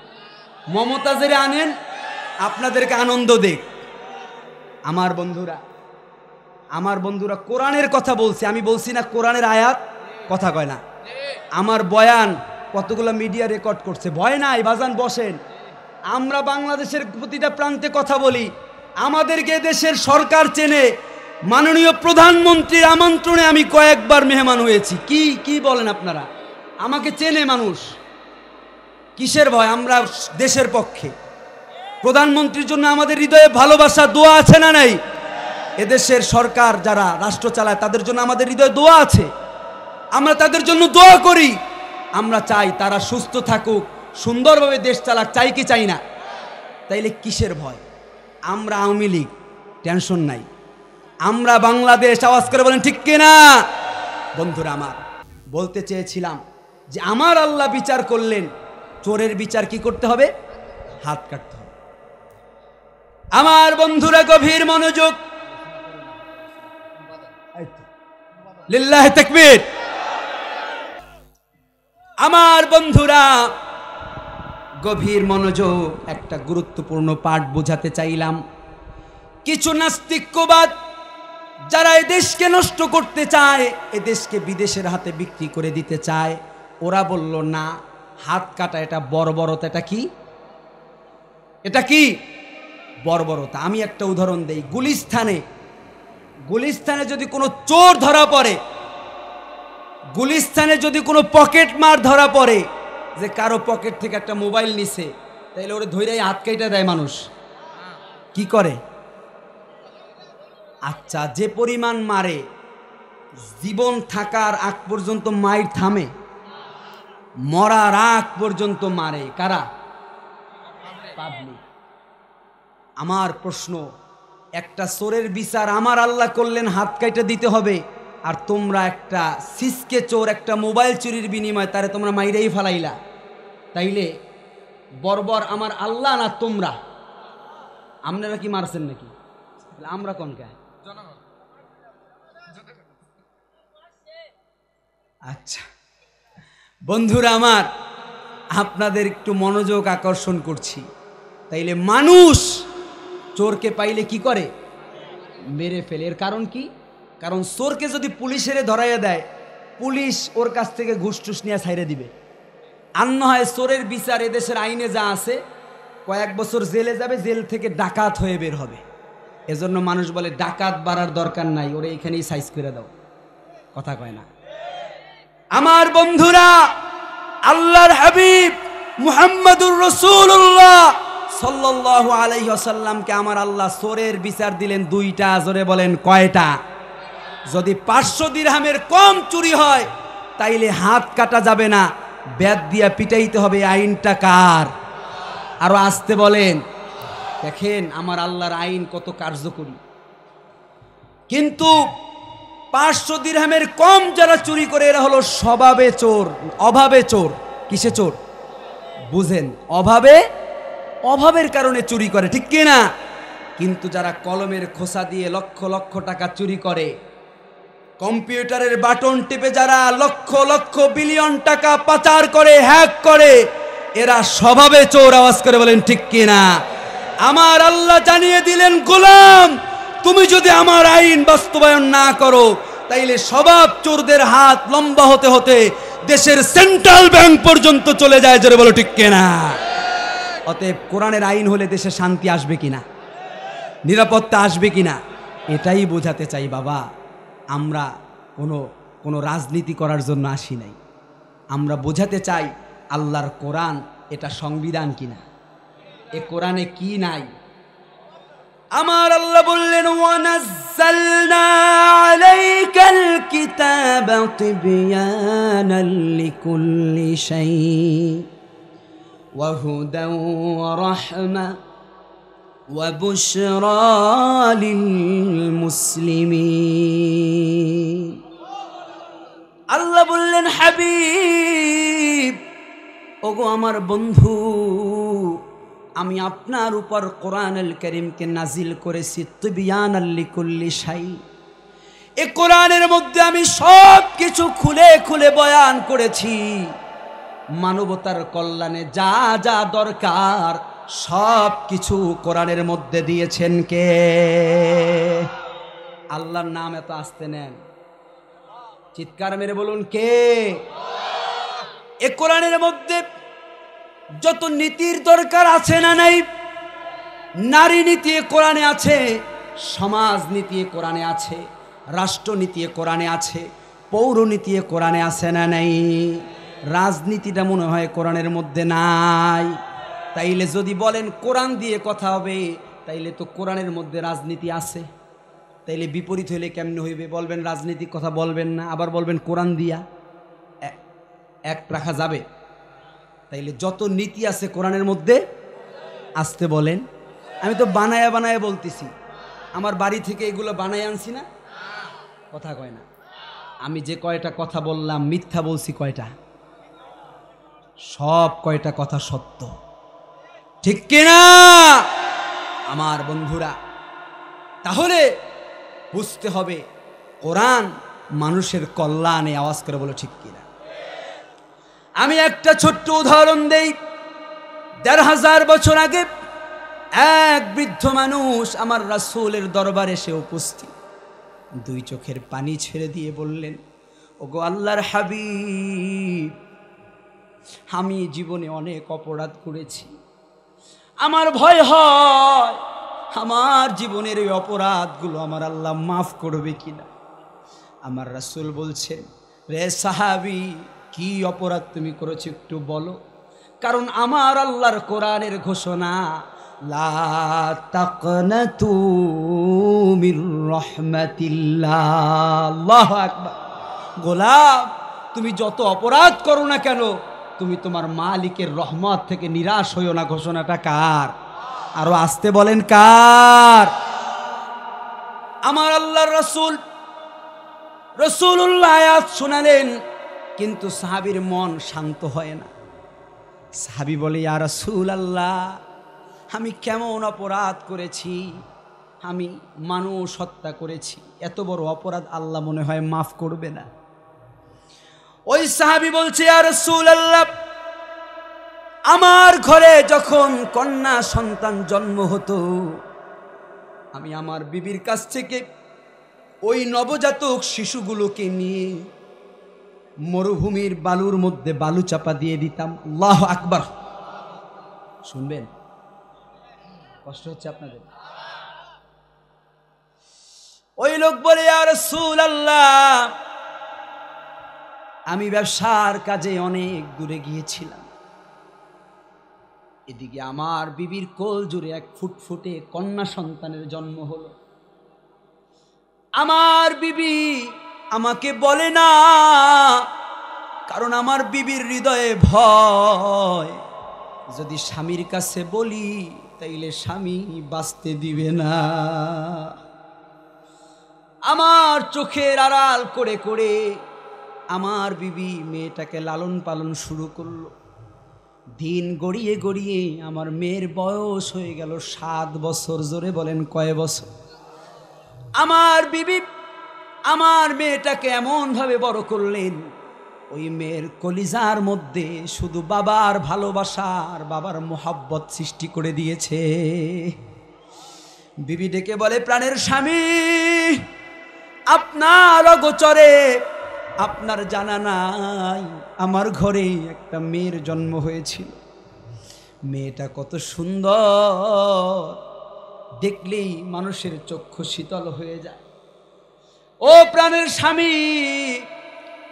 মমতাজেরে আনেন, আপনাদেরকে আনন্দ দেখ। আমার বন্ধুরা কোরআনের কথা বলছে, আমি বলছি না কোরআনের আয়াত কথা কয় না। আমার বয়ান কতগুলো মিডিয়া রেকর্ড করছে, ভয় নাই বাজান, বসেন। আমরা বাংলাদেশের প্রতিটা প্রান্তে কথা বলি, আমাদেরকে দেশের সরকার চেনে। মাননীয় প্রধানমন্ত্রীর আমন্ত্রণে আমি কয়েকবার মেহমান হয়েছি। কি বলেন আপনারা? আমাকে চেনে মানুষ। কিসের ভয়? আমরা দেশের পক্ষে। প্রধানমন্ত্রীর জন্য আমাদের হৃদয়ে ভালোবাসা, দোয়া আছে না নাই? এদেশের সরকার যারা রাষ্ট্র চালায়, তাদের জন্য আমাদের হৃদয়ে দোয়া আছে। আমরা তাদের জন্য দোয়া করি। আমরা চাই তারা সুস্থ থাকুক, সুন্দরভাবে দেশ চালাক, চাই কি চাই না? তাইলে কিসের ভয়? আমরা আওয়ামী লীগ, টেনশন নাই। আমরা বাংলাদেশ, আওয়াজ করে বলেন ঠিক কিনা? বন্ধুরা আমার, বলতে চেয়েছিলাম যে আমার আল্লাহ বিচার করলেন, চোরের বিচার কি করতে হবে? হাত কাটতে হবে। আমার বন্ধুরা গভীর মনোযোগ, লিল্লাহি তাকবীর। আমার বন্ধুরা গভীর মনোযোগ, একটা গুরুত্বপূর্ণ পাঠ বোঝাতে চাইলাম। কিছু নাস্তিক্যবাদ যারা এদেশকে নষ্ট করতে চায়, এদেশকে বিদেশের হাতে বিক্রি করে দিতে চায়, ওরা বলল না, হাত কাটা এটা বর্বরতা। এটা কি বর্বরতা? আমি একটা উদাহরণ দেই। গুলিস্তানে যদি কোনো চোর ধরা পড়ে, গুলিস্তানে যদি কোনো পকেট মার ধরা পড়ে, যে কারো পকেট থেকে একটা মোবাইল নিছে, তাইলে ওরে ধৈর্য হাত কেটে দেয় মানুষ। কি করে? আচ্ছা, যে পরিমাণ মারে, জীবন থাকার আগ পর্যন্ত মাইর থামে? মরার আগ পর্যন্ত মারে কারা? পাবলিক। আমার প্রশ্ন, একটা চোরের বিচার আমার আল্লাহ করলেন হাত কাইটা দিতে হবে, আর তোমরা একটা সিসকে চোর একটা মোবাইল চুরির বিনিময়ে তারে তোমরা মাইরেই ফেলাইলা, তাইলে বর্বর আমার আল্লাহ না তোমরা? আপনারা কি মারছেন নাকি? আমরা কোন গায়ে? আচ্ছা বন্ধুরা আমার, আপনাদের একটু মনোযোগ আকর্ষণ করছি। তাইলে মানুষ চোরকে পাইলে কি করে? মেরে ফেলে। এর কারণ কি? কারণ চোরকে যদি পুলিশের ধরাইয়া দেয়, পুলিশ ওর কাছ থেকে ঘুষ টুস নিয়ে ছাইরে দিবে। আর না হয় চোরের বিচার এদেশের আইনে যা আছে, কয়েক বছর জেলে যাবে, জেল থেকে ডাকাত হয়ে বের হবে। এজন্য মানুষ বলে ডাকাত বাড়ার দরকার নাই, ওরে এখানেই সাইজ করে দাও। কথা কয় না। আমার বন্ধুরা, আল্লাহর হাবিব মুহাম্মদুর রাসূলুল্লাহ সাল্লাল্লাহু আলাইহি ওয়াসাল্লামকে আমার আল্লাহ চোরের বিচার দিলেন দুইটা। জোরে বলেন কয়টা? যদি 500 দিরহামের কম চুরি হয় তাইলে হাত কাটা যাবে না, বেত দিয়া পিটাইতে হবে। আইনটা কার? আরো আসতে বলেন। দেখেন আমার আল্লাহর আইন কত কার্যকরী। কিন্তু 500 দিরহামের কম যারা চুরি করে এরা হলো স্বভাবে চোর, অভাবে চোর। কিসে চোর? বুঝেন, অভাবের কারণে চুরি করে, ঠিক কি না? কিন্তু যারা কলমের খোসা দিয়ে লক্ষ লক্ষ টাকা চুরি করে, কম্পিউটারের বাটন টিপে যারা লক্ষ লক্ষ বিলিয়ন টাকা পাচার করে, হ্যাক করে, এরা স্বভাবে চোর। আওয়াজ করে বলেন ঠিক কি না? আমার আল্লাহ জানিয়ে দিলেন, গোলাম তুমি যদি আমার আইন বাস্তবায়ন না করো তাইলে স্বভাব চোরদের হাত লম্বা হতে হতে দেশের সেন্ট্রাল ব্যাংক পর্যন্ত চলে যায়। জোরে বলো ঠিক কিনা? অতএব কোরআনের আইন হলে দেশে শান্তি আসবে কিনা, নিরাপত্তা আসবে কিনা, এটাই বোঝাতে চাই বাবা। আমরা কোনো রাজনীতি করার জন্য আসি নাই। আমরা বোঝাতে চাই আল্লাহর কোরআন এটা সংবিধান কিনা, এ কোরআনে কি নাই। আমার আল্লাহ বললেন, ওয়ানাজ্জালনা আলাইকাল কিতাবা তিবয়ানাল লিকুল্লি শাই ওয়া হুদান ওয়া রাহমা ওয়া বুশরা লিল মুসলিমিন। আল্লাহ বললেন, হাবিব, ওগো আমার বন্ধু, আমি আপনার উপর কোরআনুল কারীমকে নাজিল করেছি তিবয়ানাল লিকুল্লি শাই। এই কোরআনের মধ্যে আমি সব কিছু খুলে খুলে বয়ান করেছি। মানবতার কল্যাণে যা যা দরকার সব কিছু কোরআনের মধ্যে দিয়েছেন কে? আল্লাহর নাম এত আস্তে নেন, চিৎকার মেরে বলুন কে? এই কোরআনের মধ্যে যত নীতির দরকার আছে না নাই, নারী নীতি কোরআনে আছে, সমাজ নীতি কোরআনে আছে, রাষ্ট্রনীতি কোরআনে আছে, পৌরনীতি কোরআনে আছে না নাই? রাজনীতিটা মনে হয় কোরআনের মধ্যে নাই। তাইলে যদি বলেন কোরআন দিয়ে কথা হবে, তাইলে তো কোরআনের মধ্যে রাজনীতি আছে। তাইলে বিপরীত হইলে কেমনে হইবে? বলবেন রাজনীতির কথা বলবেন না, আবার বলবেন কোরআন দিয়া, এক রাখা যাবে? তাইলে যত নীতি আছে কোরআনের মধ্যে, আসতে বলেন। আমি তো বানায়া বানায়া বলতেছি, আমার বাড়ি থেকে এগুলো বানায় আনছি না, কথা কয় না। আমি যে কয়টা কথা বললাম মিথ্যা বলছি কয়টা? সব কয়টা কথা সত্য, ঠিক কিনা আমার বন্ধুরা? তাহলে বুঝতে হবে কোরআন মানুষের কল্যাণে। আওয়াজ করে বলো ঠিক কিনা? আমি একটা ছোট্ট উদাহরণ দেই। ১৫০০ বছর আগে এক বৃদ্ধ মানুষ আমার রাসূলের দরবারে এসে উপস্থিত, দুই চোখের পানি ছেড়ে দিয়ে বললেন, ওগো আল্লাহর হাবিব, আমি জীবনে অনেক অপরাধ করেছি, আমার ভয় হয় আমার জীবনের এই অপরাধগুলো আমার আল্লাহ মাফ করবে কিনা। আমার রাসূল বলছেন, রে সাহাবী, কি অপরাধ তুমি করেছো একটু বলো। কারণ আমার আল্লাহর কোরআনের ঘোষণা, লা তাকনাতু মির রাহমাতিল্লাহ। আল্লাহু আকবার। গোলাম, তুমি যত অপরাধ করো না কেন, তুমি তোমার মালিকের রহমত থেকে নিরাশ হইও না। ঘোষণাটা কার? আরো আসতে বলেন কার? আমার আল্লাহর রাসূলুল্লাহ আয়াত শোনালেন, কিন্তু সাহাবীর মন শান্ত হয় না। সাহাবী বলে, ইয়া রাসূলুল্লাহ, আমি কেমন অপরাধ করেছি? আমি মানুষ হত্যা করেছি, এত বড় অপরাধ আল্লাহ মনে হয় মাফ করবে না। ওই সাহাবী বলছে, ইয়া রাসূলুল্লাহ, আমার ঘরে যখন কন্যা সন্তান জন্ম হতো, আমি আমার বিবির কাছ থেকে ওই নবজাতক শিশুগুলোকে নিয়ে মরুভূমির বালুর মধ্যে বালু চাপা দিয়ে দিতাম। আল্লাহু আকবার। শুনবেন, কষ্ট হচ্ছে আপনাদের? ওই লোক বলে, ইয়া রাসূলুল্লাহ, আমি ব্যবসার কাজে অনেক দূরে গিয়েছিলাম, এদিকে আমার বিবির কোল জুড়ে এক ফুটফুটে কন্যা সন্তানের জন্ম হলো। আমার বিবি আমাকে বলে না, কারণ আমার বিবির হৃদয়ে ভয়, যদি স্বামীর কাছে বলি তাইলে স্বামী বাঁচতে দিবে না। আমার চোখের আড়াল করে করে আমার বিবি মেয়েটাকে লালন পালন শুরু করলো। দিন গড়িয়ে গড়িয়ে আমার মেয়ের বয়স হয়ে গেল 7 বছর। জোরে বলেন কয় বছর? আমার বিবি আমার মেয়েটাকে এমন ভাবে বড় করলেন, ওই মেয়ের কলিজার মধ্যে শুধু বাবার ভালোবাসার, বাবার মোহাব্বত সৃষ্টি করে দিয়েছে। বিবি ডেকে বলে, প্রাণের স্বামী, আপনার অগোচরে, আপনার জানা নাই, আমার ঘরে একটা মেয়ের জন্ম হয়েছিল। মেয়েটা কত সুন্দর, দেখলেই মানুষের চক্ষু শীতল হয়ে যায়। ও প্রাণের স্বামী,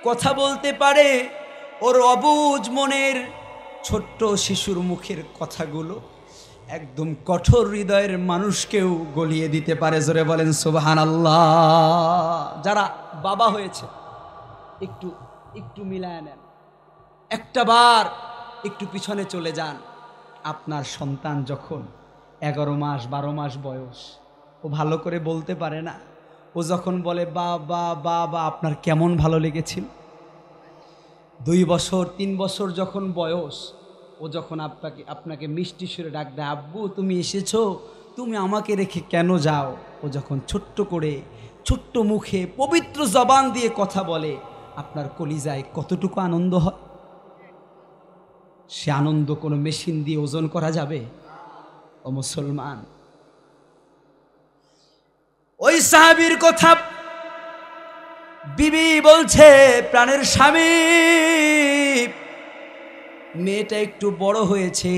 কথা বলতে পারে, ওর অবুঝ মনের ছোট্ট শিশুর মুখের কথাগুলো একদম কঠোর হৃদয়ের মানুষকেও গলিয়ে দিতে পারে। জোরে বলেন সুবহানাল্লাহ। যারা বাবা হয়েছে একটু একটু মিলায় নেন, একটা বার একটু পিছনে চলে যান। আপনার সন্তান যখন 11 মাস 12 মাস বয়স, ও ভালো করে বলতে পারে না, ও যখন বলে বাবা বাবা, আপনার কেমন ভালো লেগেছিল? 2 বছর 3 বছর যখন বয়স, ও যখন আপনাকে মিষ্টি সুরে ডাক দেয়, আব্বু তুমি এসেছো, তুমি আমাকে রেখে কেন যাও? ও যখন ছোট্ট করে ছোট্ট মুখে পবিত্র জবান দিয়ে কথা বলে, আপনার কলিজায় কতটুকু আনন্দ হয়? সে আনন্দ কোনো মেশিন দিয়ে ওজন করা যাবে? ও মুসলমান, ওই সাহাবীর কথা বিবি বলছে, প্রাণের স্বামী, মেয়েটা একটু বড় হয়েছে,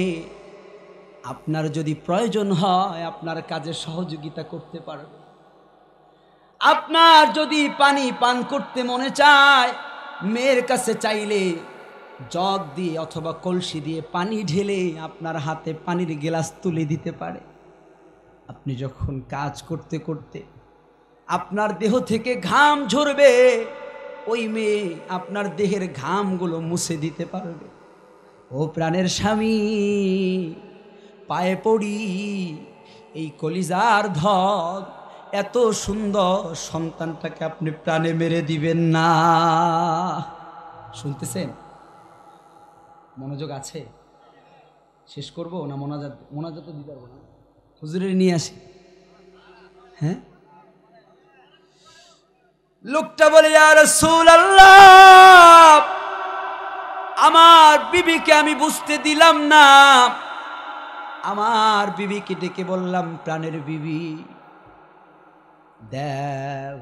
আপনার যদি প্রয়োজন হয় আপনার কাজে সহযোগিতা করতে পারবে। আপনার যদি পানি পান করতে মনে চায়, মেয়ের কাছে চাইলে জগ দিয়ে অথবা কলসি দিয়ে পানি ঢেলে আপনার হাতে পানির গ্লাস তুলে দিতে পারে। আপনি যখন কাজ করতে করতে আপনার দেহ থেকে ঘাম ঝরবে, ওই মেয়ে আপনার দেহের ঘামগুলো মুছে দিতে পারবে। ও প্রাণের স্বামী, পায়ে পড়ি, এই কলিজার ধন এত সুন্দর সন্তানটাকে আপনি প্রাণে মেরে দিবেন না। শুনতেছেন? মনোযোগ আছে? শেষ করবো না? মোনাজাত দিতে পারবো না, হুজুরের নিয়ে আসি। হ্যাঁ, লোকটা বলে, ইয়া রাসূলুল্লাহ, আমার বিবিকে আমি বুঝতে দিলাম না। আমার বিবিকে ডেকে বললাম, প্রাণের বিবি, দাও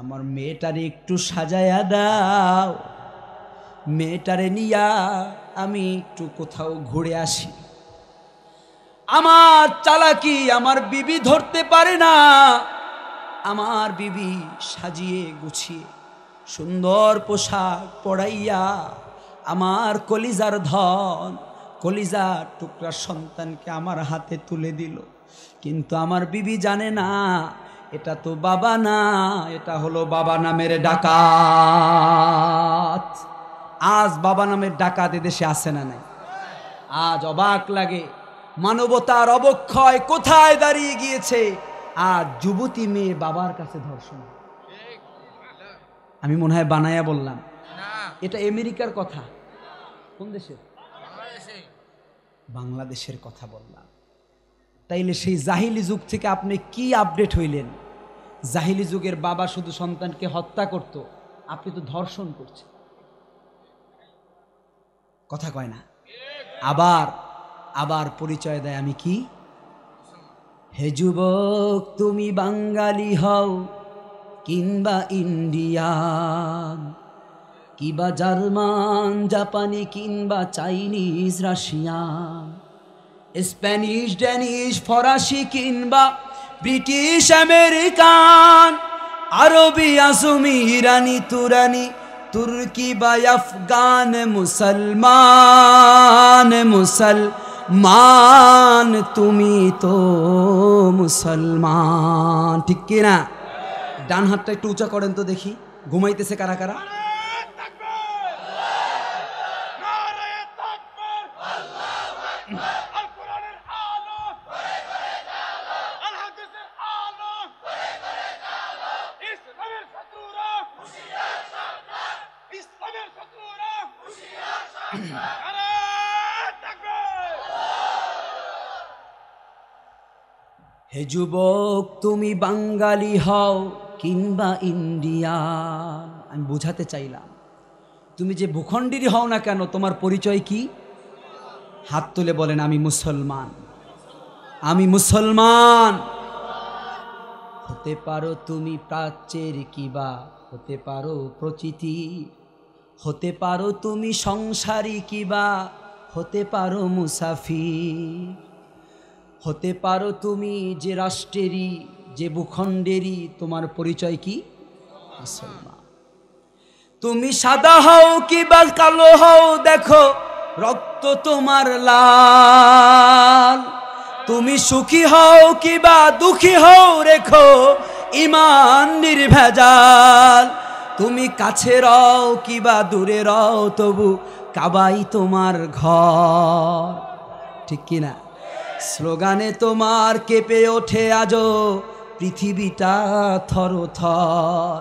আমার মেয়েটারে একটু সাজায়া দাও, মেয়েটারে নিয়া আমি একটু কোথাও ঘুরে আসি। আমার চালাকি আমার বিবি ধরতে পারে না। আমার বিবি সাজিয়ে গুছিয়ে সুন্দর পোশাক পরাইয়া আমার কলিজার ধন, কলিজার টুকরা সন্তানকে আমার হাতে তুলে দিল। কিন্তু আমার বিবি জানে না এটা তো বাবা না, এটা হলো বাবা নামের ডাকাত। আজ বাবা নামের ডাকাত এদেশে আসে না নাই? আজ অবাক লাগে মানবতার অবক্ষয় কোথায় দাঁড়িয়ে গিয়েছে। আজ যুবতী মেয়ে বাবার কাছে ধর্ষণ। আমি মনে হয় বানায়া বললাম, এটা আমেরিকার কথা। কোন দেশের? বাংলাদেশের কথা বললাম। তাইলে সেই জাহিলি যুগ থেকে আপনি কি আপডেট হইলেন? জাহিলি যুগের বাবা শুধু সন্তানকে হত্যা করত, আপনি তো ধর্ষণ করছেন। কথা কয় না। আবার আবার পরিচয় দেয় আমি কি? হে যুবক, তুমি বাঙালি হও কিংবা ইন্ডিয়ান, কিংবা জার্মান জাপানি কিংবা চাইনিজ রাশিয়ান, স্প্যানিশ ড্যানিশ ফরাসি কিংবা ব্রিটিশ আমেরিকান, আরবি আজমি ইরানি তুরানি তুর্কি বা আফগান, মুসলমান মুসলমান তুমি তো মুসলমান, ঠিক কিনা? ডান হাতটা একটু উঁচা করেন তো দেখি, ঘুমাইতেছে কারা কারা? হে যুবক, তুমি বাঙালি হও কিংবা ইন্ডিয়ান, আমি বোঝাতে চাইলাম তুমি যে ভূখণ্ডেরই হও না কেন, তোমার পরিচয় কি? হাত তুলে বলেন আমি মুসলমান, আমি মুসলমান। হতে পারো তুমি প্রাচ্যের কিবা হতে পারো প্রচিতি, হতে পারো তুমি সংসারী কিবা হতে পারো মুসাফির, হতে পারো তুমি যে রাষ্ট্রেরই যে ভূখণ্ডেরই, তোমার পরিচয় কি? মুসলমান। তুমি সাদা হও কিবা কালো হও, দেখো রক্ত তোমার লাল, তুমি সুখী হও কিবা দুঃখী হও, রেখো ইমান নির্ভেজাল, তুমি কাছে রও কিবা দূরে রও, তবু কাবাই তোমার ঘর, ঠিক কিনা? স্লোগানে তোমার কেঁপে ওঠে আজও পৃথিবীটা থরথর,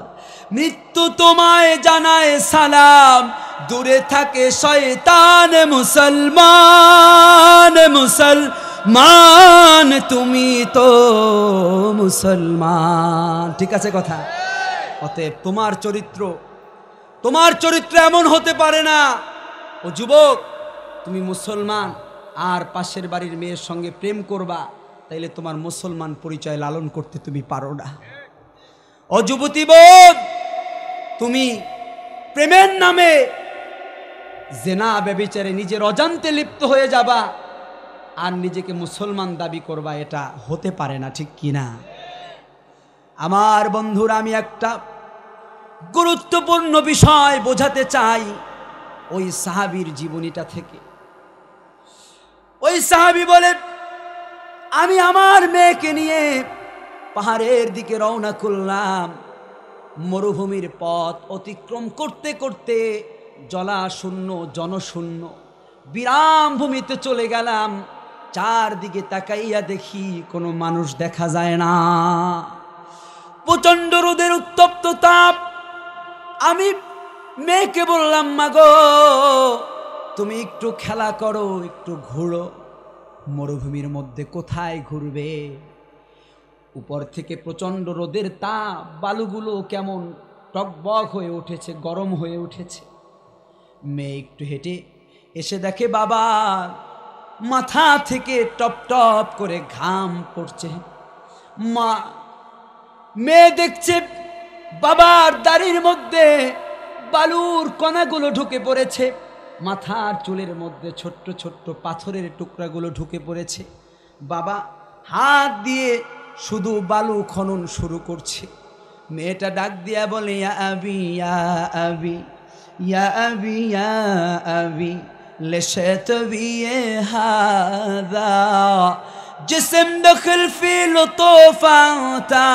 মৃত্যু তোমায় জানায় সালাম, দূরে থাকে শয়তান, মুসলমান মুসলমান তুমি তো মুসলমান, ঠিক আছে কথা? অতএব তোমার চরিত্র এমন হতে পারে না। ও যুবক, তুমি মুসলমান আর পাশের বাড়ির মেয়ের সঙ্গে প্রেম করবা, তাইলে তোমার মুসলমান পরিচয় লালন করতে তুমি পারো না। ও যুবতী বোন, তুমি প্রেমের নামে জেনা ব্যভিচারে নিজের অজান্তে লিপ্ত হয়ে যাবা আর নিজেকে মুসলমান দাবি করবা, এটা হতে পারে না, ঠিক কিনা? আমার বন্ধুরা, আমি একটা গুরুত্বপূর্ণ বিষয় বোঝাতে চাই ওই সাহাবীর জীবনীটা থেকে। ওই সাহাবী বলে, আমি আমার মেয়েকে নিয়ে পাহাড়ের দিকে রওনা করলাম, মরুভূমির পথ অতিক্রম করতে করতে জলাশূন্য জনশূন্য বিরাম ভূমিতে চলে গেলাম। চারদিকে তাকাইয়া দেখি কোনো মানুষ দেখা যায় না, প্রচন্ড রোদের উত্তপ্ত তাপ। আমি মেয়েকে বললাম, মাগো তুমি একটু খেলা করো, একটু ঘুরো। মরুভূমির মধ্যে কোথায় ঘুরবে? উপর থেকে প্রচন্ড রোদের তাপ, বালুগুলো কেমন টকবক হয়ে উঠেছে, গরম হয়ে উঠেছে। মেয়ে একটু হেঁটে এসে দেখে বাবার মাথা থেকে টপ টপ করে ঘাম পড়ছে। মেয়ে দেখছে বাবার দাড়ির মধ্যে বালুর কণাগুলো ঢুকে পড়েছে, মাথার চুলের মধ্যে ছোট্ট ছোট্ট পাথরের টুকরাগুলো ঢুকে পড়েছে। বাবা হাত দিয়ে শুধু বালু খনন শুরু করছে। মেয়েটা ডাক দিয়া বলে, ইয়া আবি ইয়া আবি ইয়া আবি ইয়া আবি لشتبي هذا جسم دخل في لطوفاتا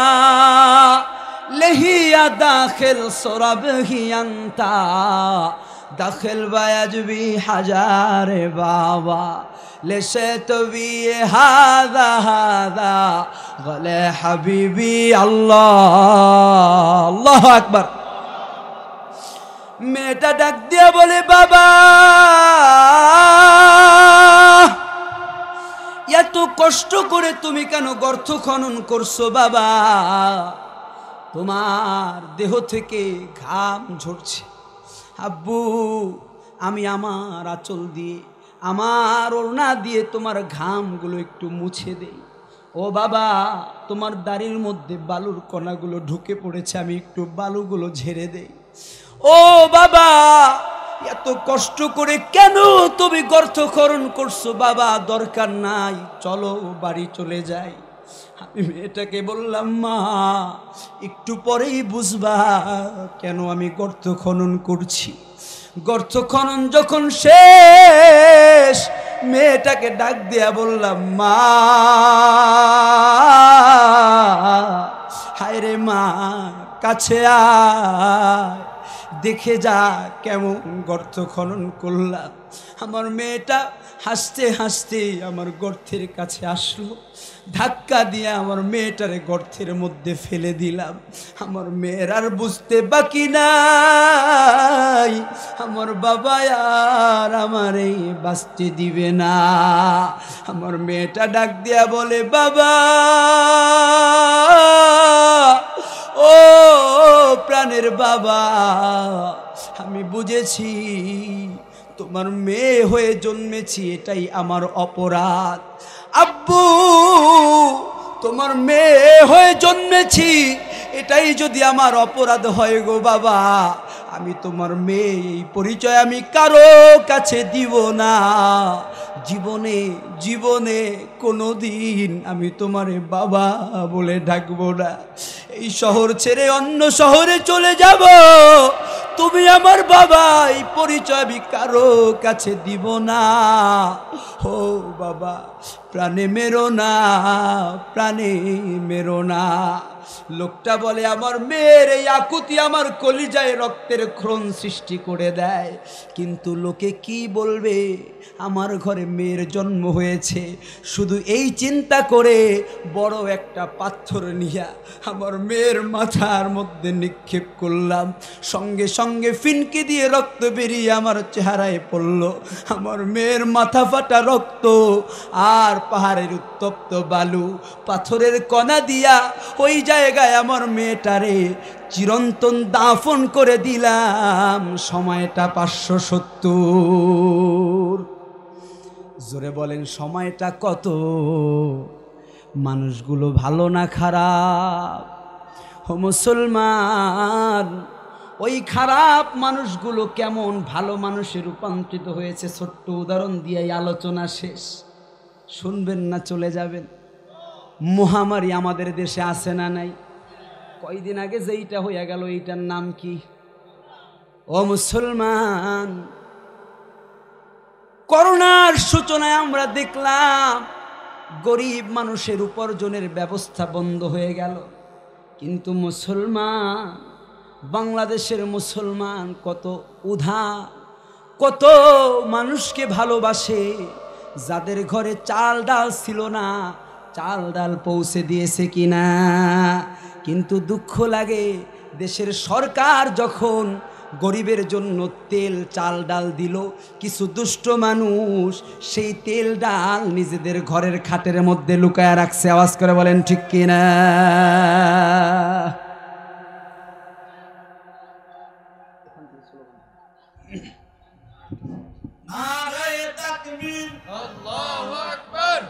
لهي داخل صربه انت दाखिल बायज भी हजार बाबा लेसे तो भी हादा हादा गले हबीबी अल्लाह अल्लाह अकबर। मेटा डाक दिया बोले बाबा এত কষ্ট করে তুমি কেন গর্ত খনন করছো বাবা? তোমার দেহ থেকে ঘাম ঝরছে। আব্বু আমি আমার আঁচল দিয়ে আমার ওড়না দিয়ে তোমার ঘামগুলো একটু মুছে দেই। ও বাবা তোমার দাড়ির মধ্যে বালুর কণাগুলো ঢুকে পড়েছে, আমি একটু বালুগুলো ঝেড়ে দেই। ও বাবা এত কষ্ট করে কেন তুমি গর্ত খনন করছো বাবা? দরকার নাই, চলো বাড়ি চলে যাই। আমি মেয়েটাকে বললাম মা একটু পরেই বুঝবা কেন আমি গর্ত খনন করছি। গর্ত খনন যখন শেষ মেয়েটাকে ডাক দিয়া বললাম মা হায় রে মা কাছে আয় দেখে যা কেমন গর্ত খনন করলাম। আমার মেয়েটা হাসতে হাসতে আমার গর্তের কাছে আসলো, ধাক্কা দিয়ে আমার মেয়েটারে গর্তের মধ্যে ফেলে দিলাম। আমার মেয়ের আর বুঝতে বাকি নাই আমার বাবা আর আমার এই বাঁচতে দিবে না। আমার মেয়েটা ডাক দিয়া বলে বাবা ও প্রাণের বাবা আমি বুঝেছি তোমার মেয়ে হয়ে জন্মেছি এটাই আমার অপরাধ। আব্বু তোমার মেয়ে হয়ে জন্মেছি এটাই যদি আমার অপরাধ হয় গো বাবা, আমি তোমার মেয়ে এই পরিচয় আমি কারো কাছে দিব না। জীবনে জীবনে কোনোদিন আমি তোমারে বাবা বলে ডাকবো না। এই শহর ছেড়ে অন্য শহরে চলে যাব, তুমি আমার বাবা এই পরিচয় আমি কারো কাছে দিব না। ও বাবা প্রাণে মেরো না, প্রাণে মেরো না। লোকটা বলে আমার মেয়ের এই আকুতি আমার কলিজায় রক্তের ক্ষরণ সৃষ্টি করে দেয়, কিন্তু লোকে কি বলবে আমার ঘরে মেয়ের জন্ম হয়েছে। শুধু এই চিন্তা করে বড় একটা পাথর নিয়ে আমার মেয়ের মাথার মধ্যে নিক্ষেপ করলাম। সঙ্গে সঙ্গে ফিনকি দিয়ে রক্ত বেরিয়ে আমার চেহারায় পড়ল। আমার মেয়ের মাথা ফাটা রক্ত আর পাহাড়ের উত্তপ্ত বালু পাথরের কণা দিয়া ওই জায়গায় আমার মেয়েটারে চিরন্তন দাফন করে দিলাম। সময়টা 570। জোরে বলেন সময়টা কত? মানুষগুলো ভালো না খারাপ? ও মুসলমান ওই খারাপ মানুষগুলো কেমন ভালো মানুষে রূপান্তরিত হয়েছে ছোট্ট উদাহরণ দিয়ে আলোচনা শেষ। শুনবেন না চলে যাবেন? মহামারী আমাদের দেশে আছে না নাই? কয়দিন আগে যেইটা হয়ে গেল এইটার নাম কি? ও মুসলমান করোনার সূচনায় আমরা দেখলাম গরিব মানুষের উপার্জনের ব্যবস্থা বন্ধ হয়ে গেল, কিন্তু মুসলমান বাংলাদেশের মুসলমান কত উদার, কত মানুষকে ভালোবাসে। যাদের ঘরে চাল ডাল ছিল না চাল ডাল পৌঁছে দিয়েছে কিনা? কিন্তু দুঃখ লাগে দেশের সরকার যখন গরিবের জন্য তেল চাল ডাল দিল, কিছু দুষ্ট মানুষ সেই তেল ডাল নিজেদের ঘরের খাটের মধ্যে লুকায় রাখছে। আওয়াজ করে বলেন ঠিক কিনা? নারায়ে তাকবীর, আল্লাহু আকবার।